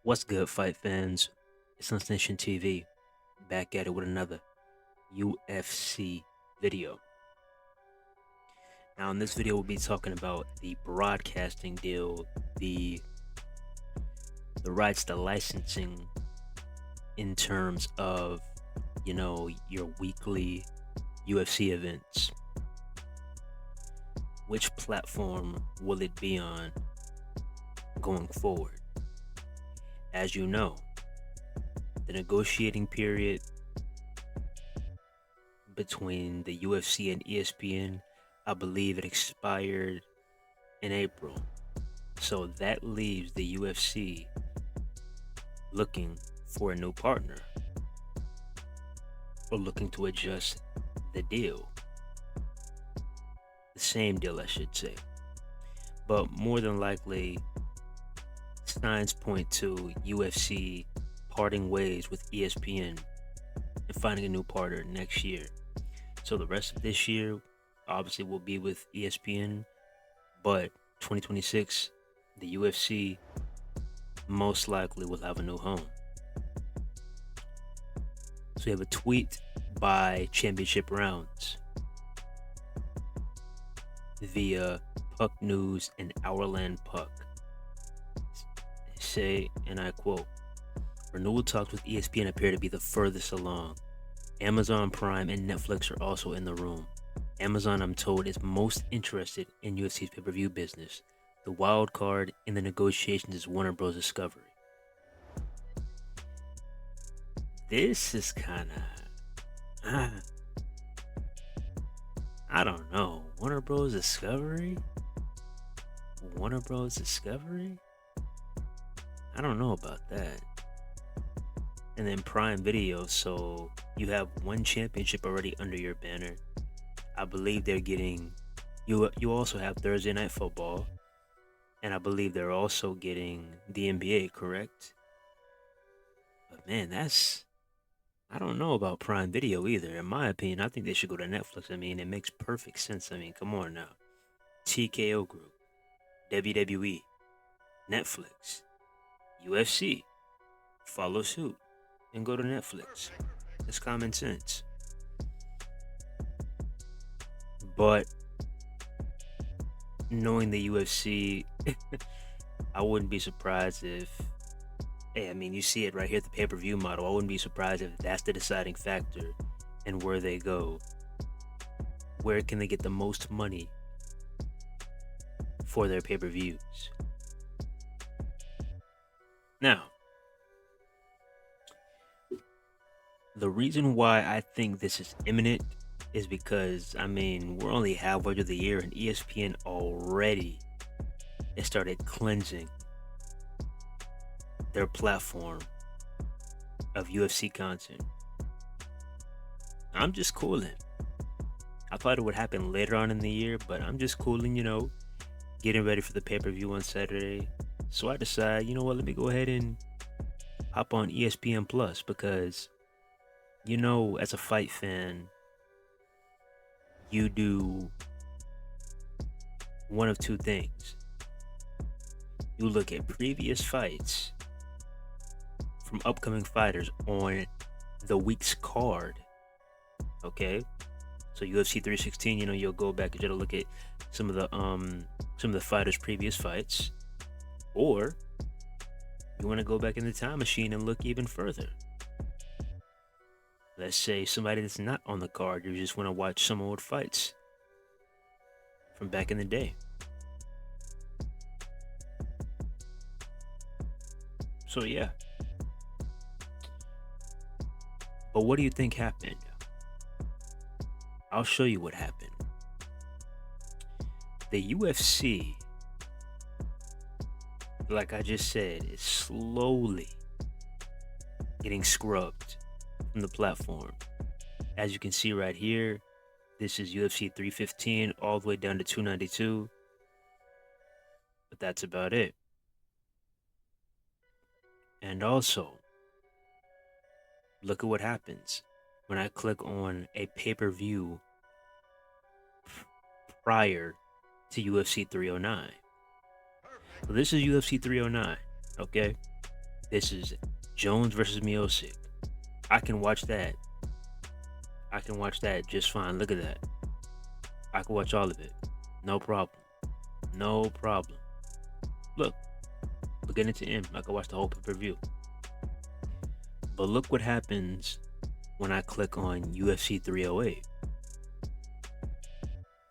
What's good, fight fans? It's Lance Nation TV, back at it with another UFC video. Now, in this video, we'll be talking about the broadcasting deal, the rights, the licensing in terms of, your weekly UFC events. Which platform will it be on going forward? As you know, the negotiating period between the UFC and ESPN, I believe it expired in April. So that leaves the UFC looking for a new partner or looking to adjust the deal. The same deal, I should say. But more than likely, signs point to UFC parting ways with ESPN and finding a new partner next year. So the rest of this year obviously will be with ESPN, but 2026, the UFC most likely will have a new home. So we have a tweet by Championship Rounds via Puck News and Hourland Puck. Say, and I quote, renewal talks with ESPN appear to be the furthest along. Amazon Prime and Netflix are also in the room. Amazon, I'm told, is most interested in UFC's pay-per-view business. The wild card in the negotiations is Warner Bros. Discovery. This is kind of, I don't know. Warner Bros. Discovery? Warner Bros. Discovery? I don't know about that. And then Prime Video, so you have one championship already under your banner. I believe they're getting you also have Thursday Night Football, and I believe they're also getting the NBA, correct? But man, I don't know about Prime Video either. In my opinion, I think they should go to Netflix. I mean, it makes perfect sense. I mean, come on now. TKO Group, WWE, Netflix, UFC, follow suit and go to Netflix. It's common sense. But knowing the UFC, I wouldn't be surprised if, hey, I mean, you see it right here at the pay-per-view model. I wouldn't be surprised if that's the deciding factor in where they go. Where can they get the most money for their pay-per-views? Now, the reason why I think this is imminent is because, I mean, we're only halfway through the year and ESPN already has started cleansing their platform of UFC content. I'm just cooling. I thought it would happen later on in the year, but I'm just cooling, getting ready for the pay-per-view on Saturday. So I decide, you know what, let me go ahead and hop on ESPN Plus because, as a fight fan, you do one of two things. You look at previous fights from upcoming fighters on the week's card. Okay? So UFC 316, you'll go back and you'll look at some of the fighters' previous fights. Or you want to go back in the time machine and look even further. Let's say somebody that's not on the card, you just want to watch some old fights from back in the day. So yeah. But what do you think happened? I'll show you what happened. The UFC, like I just said, is slowly getting scrubbed from the platform. As you can see right here, this is UFC 315 all the way down to 292. But that's about it. And also, look at what happens when I click on a pay-per-view prior to UFC 309. So this is UFC 309, okay? This is Jones versus Miocic. I can watch that. I can watch that just fine. Look at that. I can watch all of it. No problem. No problem. Look, beginning to end, I can watch the whole pay-per-view. But look what happens when I click on UFC 308.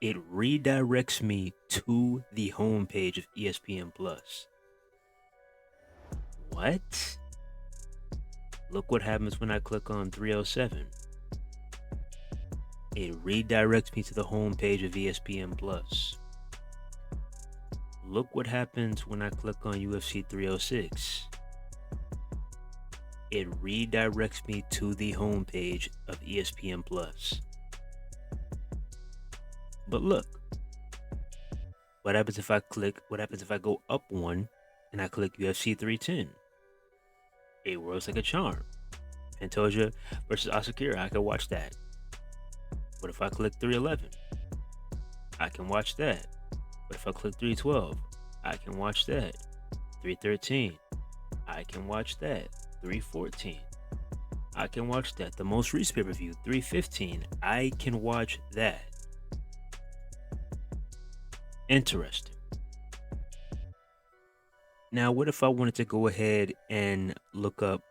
It redirects me to the homepage of ESPN Plus. What? Look what happens when I click on 307. It redirects me to the homepage of ESPN Plus. Look what happens when I click on UFC 306. It redirects me to the homepage of ESPN Plus. But look, what happens if I go up one and I click UFC 310? It works like a charm. Pantoja versus Asakura, I can watch that. What if I click 311? I can watch that. What if I click 312? I can watch that. 313, I can watch that. 314, I can watch that. The most recent pay-per-view, 315, I can watch that. Interesting. Now, what if I wanted to go ahead and look up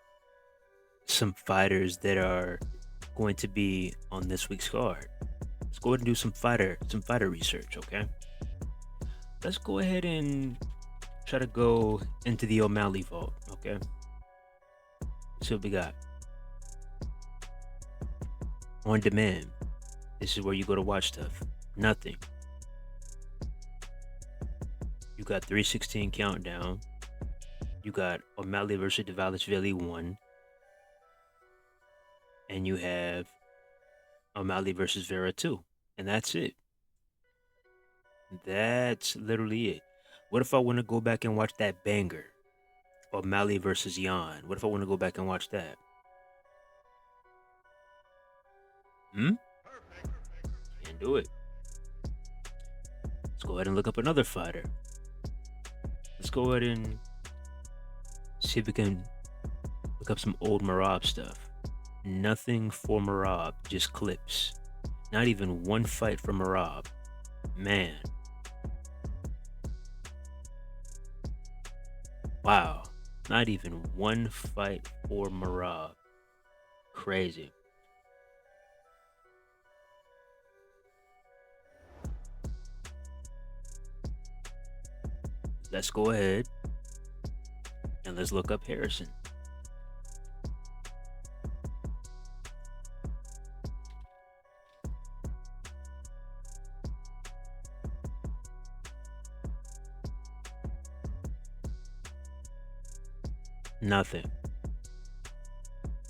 some fighters that are going to be on this week's card? Let's go ahead and do some fighter research, okay? Let's go ahead and try to go into the O'Malley vault, okay? Let's see what we got. On demand. This is where you go to watch stuff. Nothing. You got 316 countdown. You got O'Malley versus Dvalishvili 1. And you have O'Malley versus Vera 2. And that's it. That's literally it. What if I want to go back and watch that banger? O'Malley versus Yan. What if I want to go back and watch that? Can't do it. Let's go ahead and look up another fighter. Let's go ahead and see if we can look up some old Marab stuff. Nothing for Marab, just clips. Not even one fight for Marab. Man. Wow. Not even one fight for Marab. Crazy. Let's go ahead and let's look up Harrison. Nothing.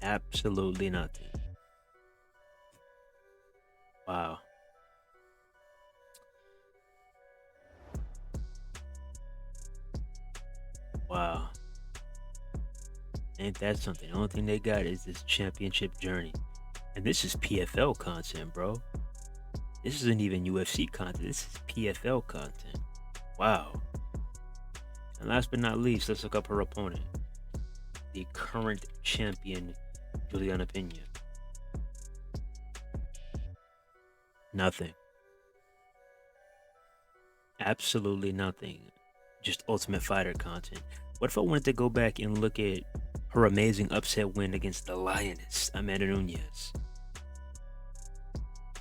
Absolutely nothing. Wow. Wow. Ain't that something? The only thing they got is this championship journey. And this is PFL content, bro. This isn't even UFC content. This is PFL content. Wow. And last but not least, let's look up her opponent. The current champion, Juliana Pena. Nothing. Absolutely nothing. Just Ultimate Fighter content. What if I wanted to go back and look at her amazing upset win against the Lioness, Amanda Nunes?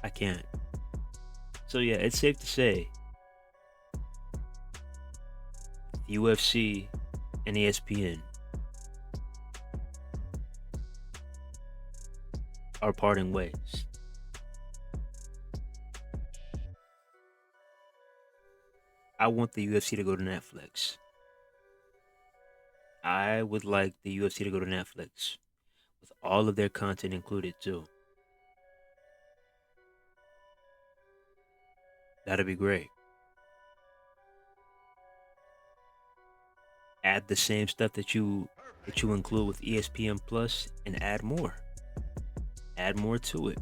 I can't. So yeah, it's safe to say UFC and ESPN are parting ways. I want the UFC to go to Netflix. I would like the UFC to go to Netflix with all of their content included too. That'd be great. Add the same stuff that you include with ESPN Plus and add more. Add more to it.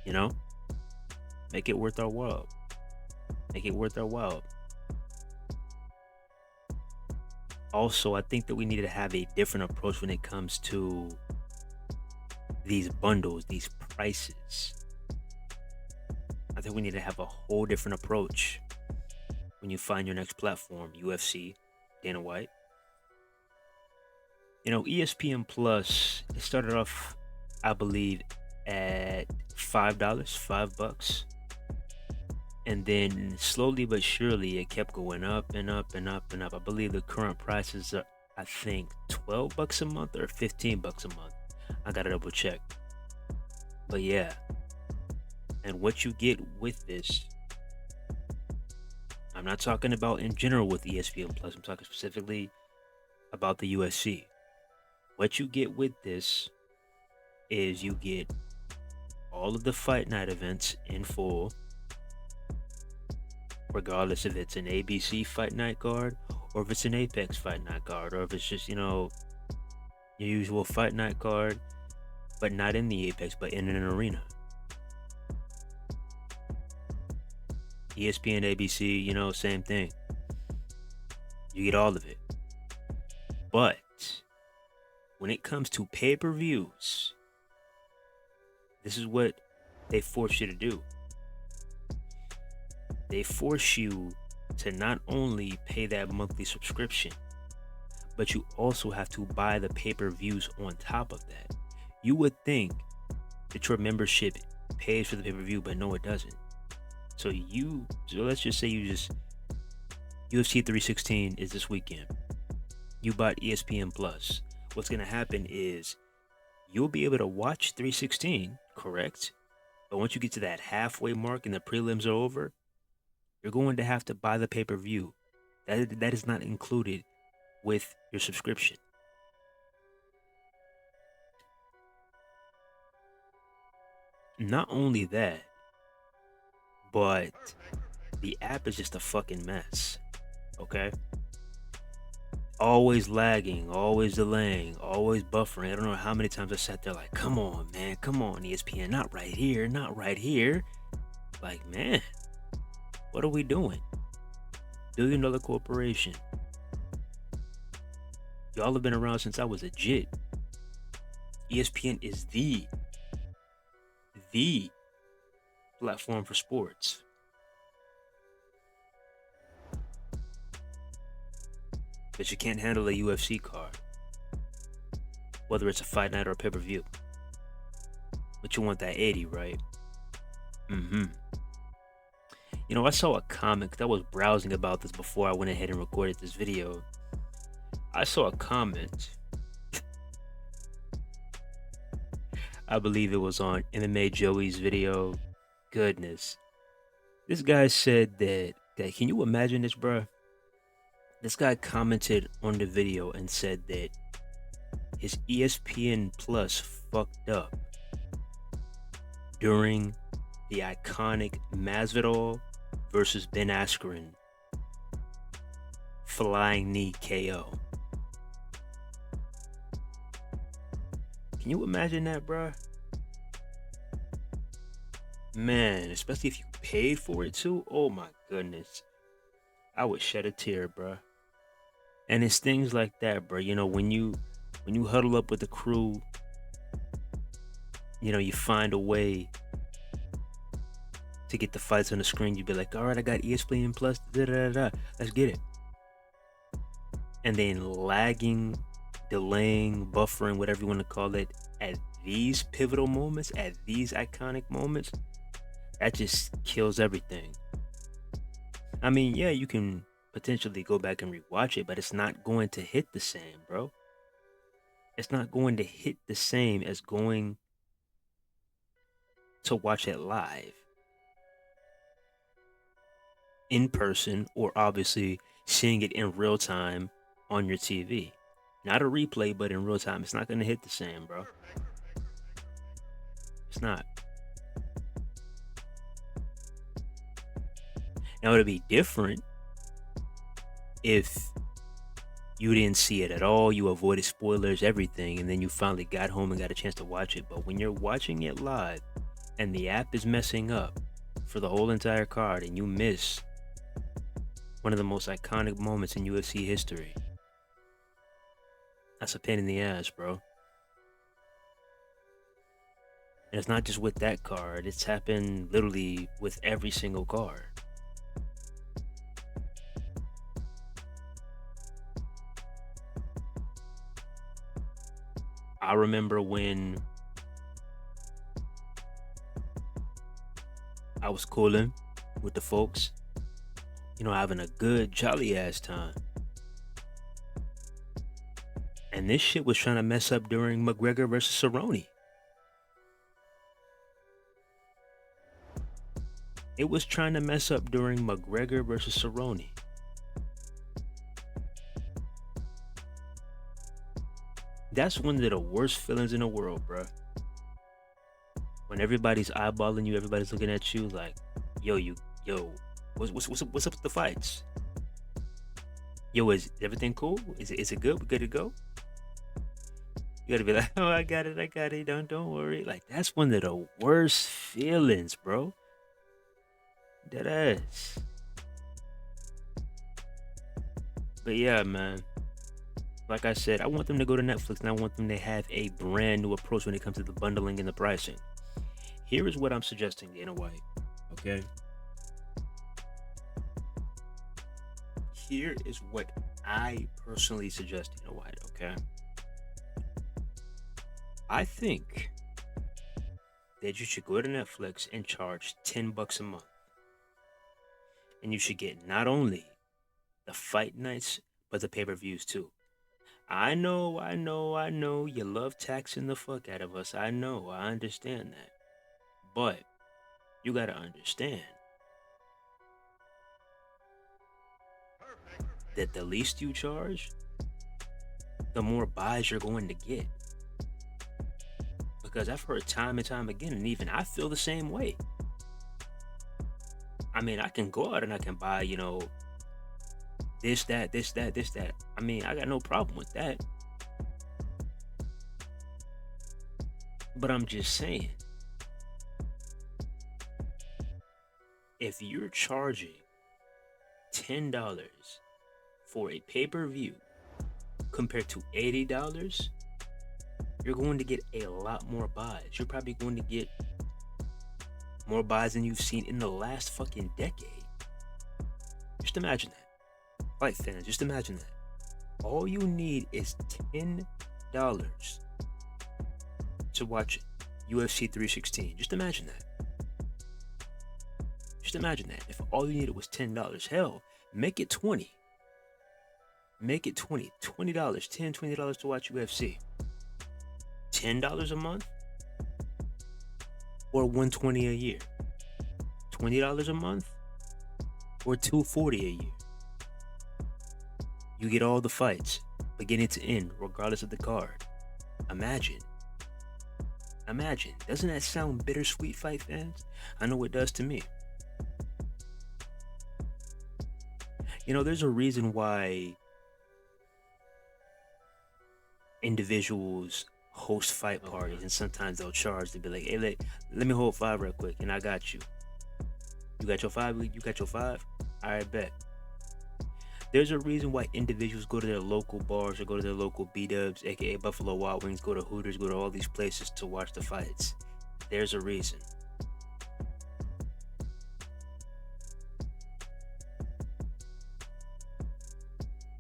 You know? Make it worth our while. Make it worth our while. Also, I think that we need to have a different approach when it comes to these bundles, these prices. I think we need to have a whole different approach when you find your next platform, UFC, Dana White. You know, ESPN Plus, it started off, I believe, at $5, $5. And then slowly but surely it kept going up and up and up and up. I believe the current prices are, I think, $12 a month or $15 a month. I gotta double check. But yeah. And what you get with this, I'm not talking about in general with ESPN Plus, I'm talking specifically about the UFC. What you get with this is you get all of the fight night events in full, regardless if it's an ABC fight night card or if it's an Apex fight night card or if it's just, you know, your usual fight night card, but not in the Apex, but in an arena. ESPN, ABC, you know, same thing. You get all of it. But when it comes to pay-per-views, this is what they force you to do. They force you to not only pay that monthly subscription, but you also have to buy the pay-per-views on top of that. You would think that your membership pays for the pay-per-view, but no, it doesn't. So let's just say UFC 316 is this weekend. You bought ESPN Plus. What's going to happen is you'll be able to watch 316, correct? But once you get to that halfway mark and the prelims are over, you're going to have to buy the pay-per-view. That is not included with your subscription. Not only that, but the app is just a fucking mess. Okay? Always lagging, always delaying, always buffering. I don't know how many times I sat there like, come on, man, come on, ESPN, not right here, not right here. Like, man, what are we doing? $1 billion corporation. Y'all have been around since I was a jit. ESPN is the platform for sports. But you can't handle a UFC card, whether it's a fight night or a pay-per-view. But you want that 80, right? You know, I saw a comment, 'cause I was browsing about this before I went ahead and recorded this video. I saw a comment. I believe it was on MMA Joey's video. Goodness. This guy said that can you imagine this, bruh? This guy commented on the video and said that his ESPN Plus fucked up during the iconic Masvidal versus Ben Askren flying knee KO. Can you imagine that, bruh? Man, especially if you paid for it too. Oh my goodness. I would shed a tear, bruh. And it's things like that, bruh. You know, when you huddle up with the crew, you know, you find a way to get the fights on the screen. You'd be like, all right, I got ESPN Plus, let's get it. And then lagging, delaying, buffering, whatever you want to call it, at these pivotal moments, at these iconic moments, that just kills everything. I mean, yeah, you can potentially go back and rewatch it, but it's not going to hit the same, bro. It's not going to hit the same as going to watch it live, in person, or obviously seeing it in real time on your TV. Not a replay, but in real time. It's not going to hit the same, bro. It's not. Now, it'd be different if you didn't see it at all, you avoided spoilers, everything, and then you finally got home and got a chance to watch it. But when you're watching it live and the app is messing up for the whole entire card and you miss one of the most iconic moments in UFC history, That's a pain in the ass, bro. And it's not just with that card, it's happened literally with every single card. I remember when I was cooling with the folks, having a good jolly ass time. And this shit was trying to mess up during McGregor versus Cerrone. It was trying to mess up during McGregor versus Cerrone. That's one of the worst feelings in the world, bro. When everybody's eyeballing you, everybody's looking at you like, yo, what's up with the fights? Yo, is everything cool? Is it good? We good to go? You gotta be like, oh, I got it. Don't worry. Like, that's one of the worst feelings, bro. That ass. But yeah, man. Like I said, I want them to go to Netflix and I want them to have a brand new approach when it comes to the bundling and the pricing. Here is what I'm suggesting, Dana White. Okay. Here is what I personally suggest, Dana White. Okay. I think that you should go to Netflix and charge $10 a month. And you should get not only the fight nights, but the pay-per-views too. I know, you love taxing the fuck out of us. I know, I understand that. But you gotta understand that the least you charge, the more buys you're going to get. Because I've heard time and time again, and even I feel the same way. I mean, I can go out and I can buy, this, that. I mean, I got no problem with that. But I'm just saying, if you're charging $10 for a pay-per-view compared to $80, you're going to get a lot more buys. You're probably going to get more buys than you've seen in the last fucking decade. Just imagine that. Fight fans, just imagine that. All you need is $10 to watch UFC 316. Just imagine that. Just imagine that. If all you needed was $10, hell, make it 20. Make it 20. $20, $20 to watch UFC. $10 a month or $120 a year. $20 a month or $240 a year. You get all the fights, beginning to end, regardless of the card. Imagine. Doesn't that sound bittersweet, fight fans? I know it does to me. There's a reason why individuals host fight parties, and sometimes they'll charge to be like, hey, let me hold 5 real quick, and I got you. You got your 5? You got your 5? All right, bet. There's a reason why individuals go to their local bars or go to their local B-dubs, aka Buffalo Wild Wings, go to Hooters, go to all these places to watch the fights. There's a reason.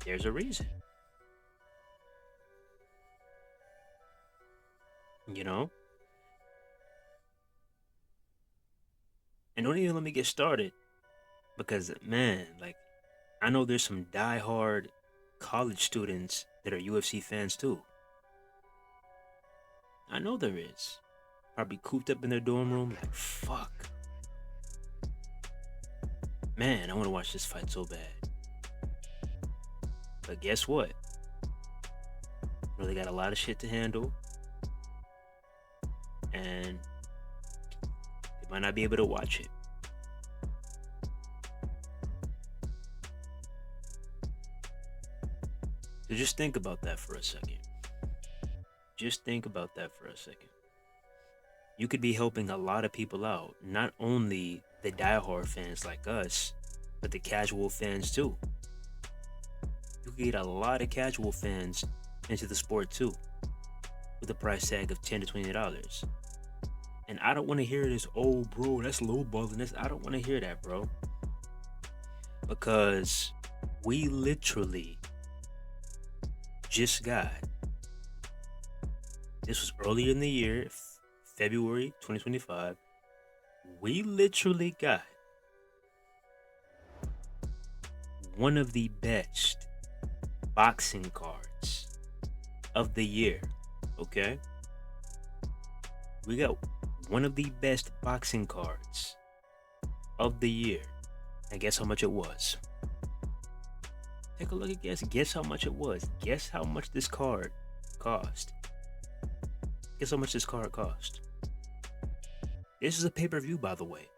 There's a reason. And don't even let me get started, because, man, like, I know there's some die-hard college students that are UFC fans too. I know there is. Probably cooped up in their dorm room like, fuck. Man, I want to watch this fight so bad. But guess what? They got a lot of shit to handle. And they might not be able to watch it. So just think about that for a second. You could be helping a lot of people out. Not only the diehard fans like us, but the casual fans too. You could get a lot of casual fans into the sport too, with a price tag of $10 to $20. And I don't want to hear this, oh bro, that's lowballing. I don't want to hear that, bro. Because we literally just got, this was earlier in the year, February 2025. We literally got one of the best boxing cards of the year. Okay? We got one of the best boxing cards of the year. And guess how much it was? Take a look at guess how much it was. Guess how much this card cost. Guess how much this card cost. This is a pay-per-view, by the way.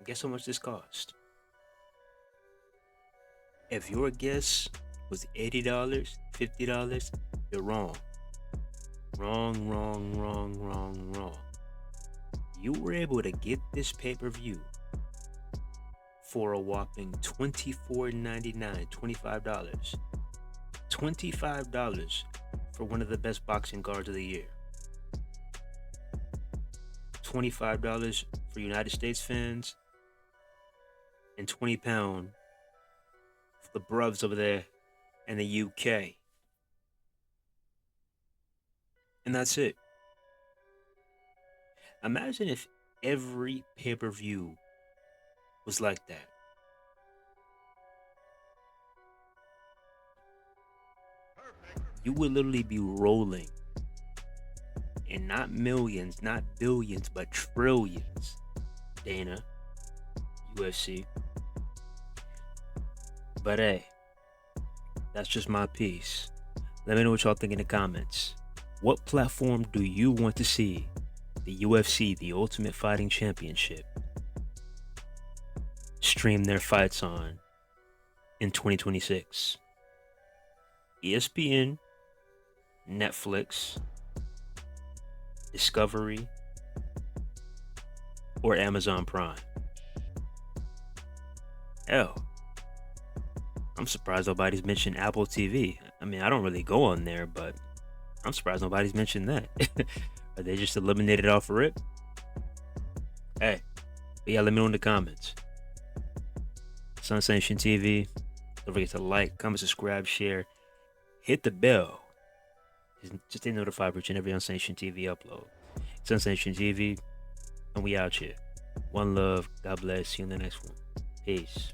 Guess how much this cost. If your guess was $80, $50, you're wrong. Wrong. You were able to get this pay-per-view for a whopping $24.99, $25. $25 for one of the best boxing cards of the year. $25 for United States fans, and £20 for the bruvs over there in the UK. And that's it. Imagine if every pay-per-view was like that. You would literally be rolling in not millions, not billions, but trillions. Dana, UFC. But hey, that's just my piece. Let me know what y'all think in the comments. What platform do you want to see the UFC, the Ultimate Fighting Championship, stream their fights on in 2026? ESPN, Netflix, Discovery, or Amazon Prime? Hell, I'm surprised nobody's mentioned Apple TV. I mean, I don't really go on there, but I'm surprised nobody's mentioned that. Are they just eliminated off of rip? Hey, but yeah, let me know in the comments. Sunsanation TV. Don't forget to like, comment, subscribe, share, hit the bell. Just stay notified for each and every Unsation TV upload. It's Unsation TV, and we out here. One love. God bless. See you in the next one. Peace.